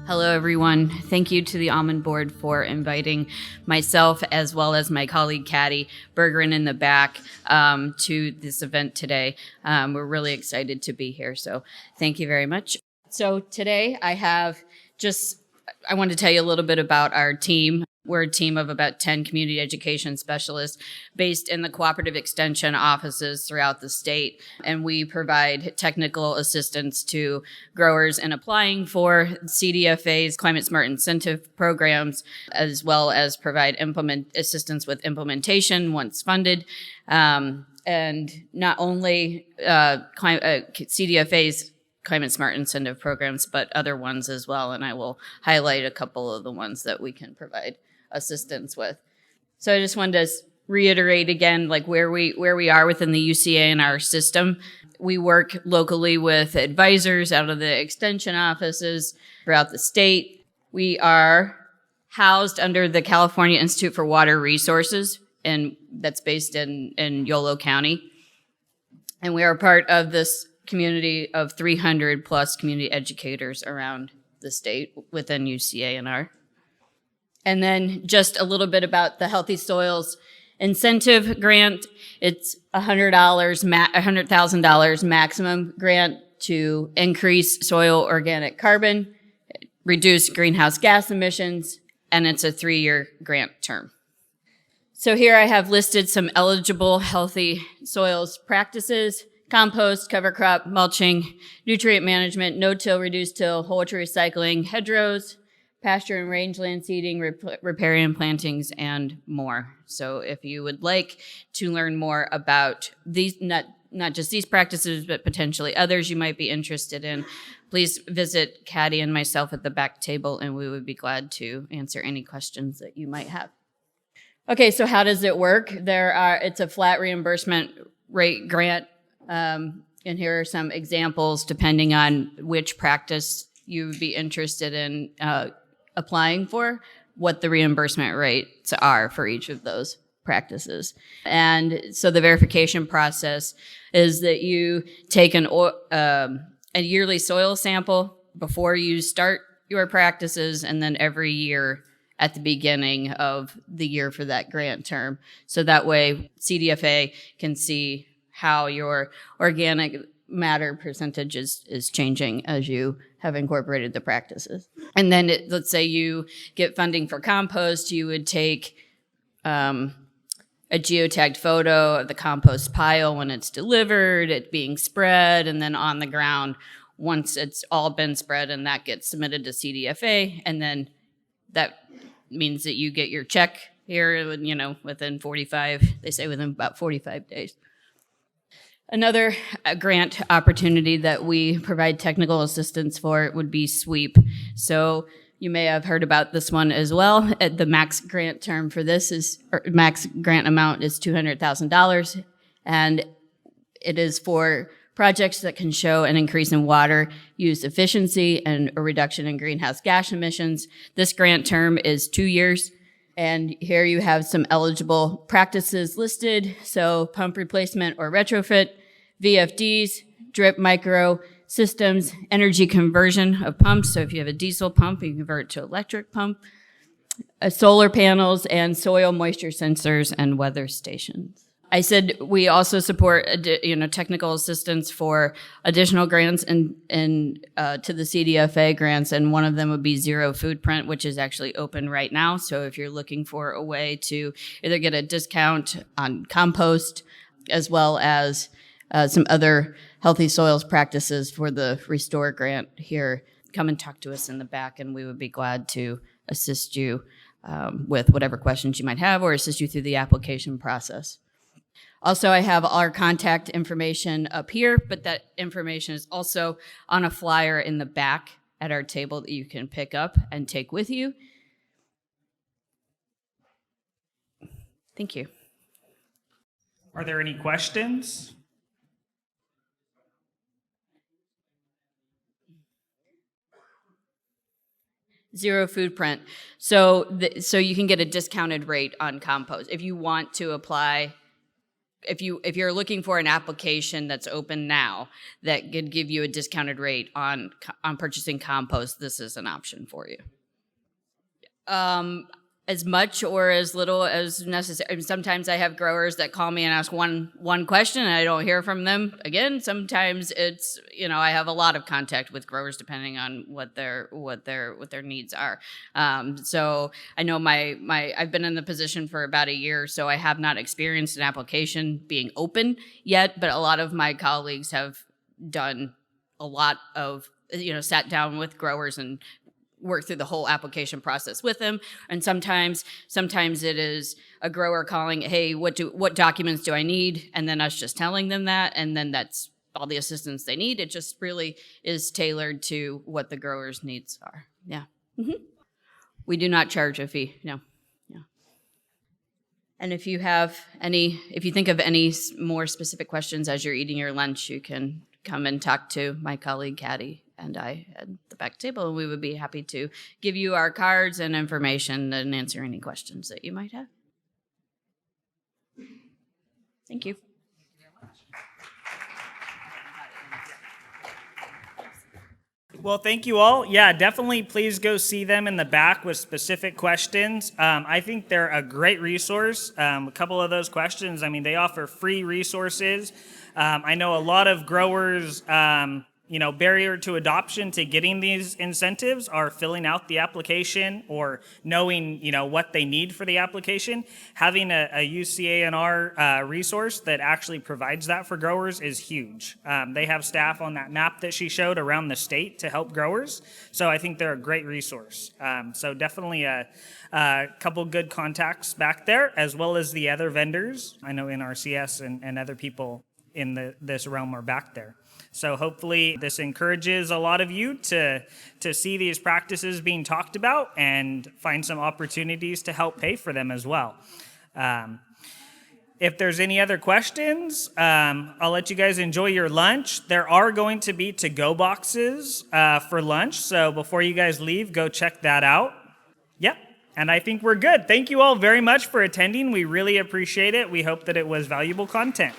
Hello, everyone. Thank you to the Almond Board for inviting myself as well as my colleague, Caddy Bergeron in the back, to this event today. We're really excited to be here, so thank you very much. So today I want to tell you a little bit about our team. We're a team of about 10 community education specialists based in the cooperative extension offices throughout the state. And we provide technical assistance to growers in applying for CDFA's Climate Smart Incentive programs, as well as provide assistance with implementation once funded. And not only CDFA's Climate Smart Incentive programs, but other ones as well. And I will highlight a couple of the ones that we can provide assistance with. So I just wanted to reiterate again, like where we are within the UCA and our system. We work locally with advisors out of the extension offices throughout the state. We are housed under the California Institute for Water Resources, and that's based in Yolo County. And we are part of this community of 300 plus community educators around the state within UCA&R. And then just a little bit about the Healthy Soils Incentive Grant. It's $100,000 maximum grant to increase soil organic carbon, reduce greenhouse gas emissions, and it's a 3-year grant term. So here I have listed some eligible healthy soils practices: compost, cover crop, mulching, nutrient management, no-till, reduced-till, whole tree recycling, hedgerows, pasture and rangeland seeding, riparian plantings, and more. So if you would like to learn more about these, not just these practices, but potentially others you might be interested in, please visit Caddy and myself at the back table, and we would be glad to answer any questions that you might have. Okay, so how does it work? It's a flat reimbursement rate grant. And here are some examples depending on which practice you would be interested in applying for, what the reimbursement rates are for each of those practices. And so the verification process is that you take a yearly soil sample before you start your practices, and then every year at the beginning of the year for that grant term. So that way CDFA can see how your organic matter percentage is changing as you have incorporated the practices. And then let's say you get funding for compost, you would take a geotagged photo of the compost pile when it's delivered, it being spread, and then on the ground once it's all been spread, and that gets submitted to CDFA, and then that means that you get your check here, within about 45 days. Another grant opportunity that we provide technical assistance for would be SWEEP. So you may have heard about this one as well. The max grant term for this max grant amount is $200,000, and it is for projects that can show an increase in water use efficiency and a reduction in greenhouse gas emissions. This grant term is 2 years. And here you have some eligible practices listed. So pump replacement or retrofit, VFDs, drip micro systems, energy conversion of pumps. So if you have a diesel pump, you can convert it to electric pump, solar panels, and soil moisture sensors and weather stations. I said we also support technical assistance for additional grants to the CDFA grants, and one of them would be Zero Food Print, which is actually open right now. So if you're looking for a way to either get a discount on compost as well as some other healthy soils practices for the Restore grant here, come and talk to us in the back, and we would be glad to assist you with whatever questions you might have or assist you through the application process. Also, I have our contact information up here, but that information is also on a flyer in the back at our table that you can pick up and take with you. Thank you. Are there any questions? Zero Food Print. So you can get a discounted rate on compost. If you want to apply if you're looking for an application that's open now that could give you a discounted rate on purchasing compost, this is an option for you. As much or as little as necessary. Sometimes I have growers that call me and ask one question and I don't hear from them again. Sometimes it's, I have a lot of contact with growers depending on what their needs are. So I know I've been in the position for about a year, so I have not experienced an application being open yet, but a lot of my colleagues have done a lot of, sat down with growers and work through the whole application process with them. And sometimes it is a grower calling, hey, what documents do I need? And then us just telling them that, and then that's all the assistance they need. It just really is tailored to what the grower's needs are. Yeah. Mm-hmm. We do not charge a fee. No. Yeah. And if you think of any more specific questions as you're eating your lunch, you can come and talk to my colleague, Caddy, and I at the back table, and we would be happy to give you our cards and information and answer any questions that you might have. Thank you. Well, thank you all. Yeah, definitely please go see them in the back with specific questions. I think they're a great resource. A couple of those questions, they offer free resources. I know a lot of growers, barrier to adoption to getting these incentives are filling out the application or knowing, what they need for the application. Having a UCANR resource that actually provides that for growers is huge. They have staff on that map that she showed around the state to help growers. So I think they're a great resource. So definitely a couple good contacts back there, as well as the other vendors. I know NRCS and other people in this realm are back there. So hopefully this encourages a lot of you to see these practices being talked about and find some opportunities to help pay for them as well. If there's any other questions, I'll let you guys enjoy your lunch. There are going to be to-go boxes for lunch, so before you guys leave, go check that out. Yep, and I think we're good. Thank you all very much for attending. We really appreciate it. We hope that it was valuable content.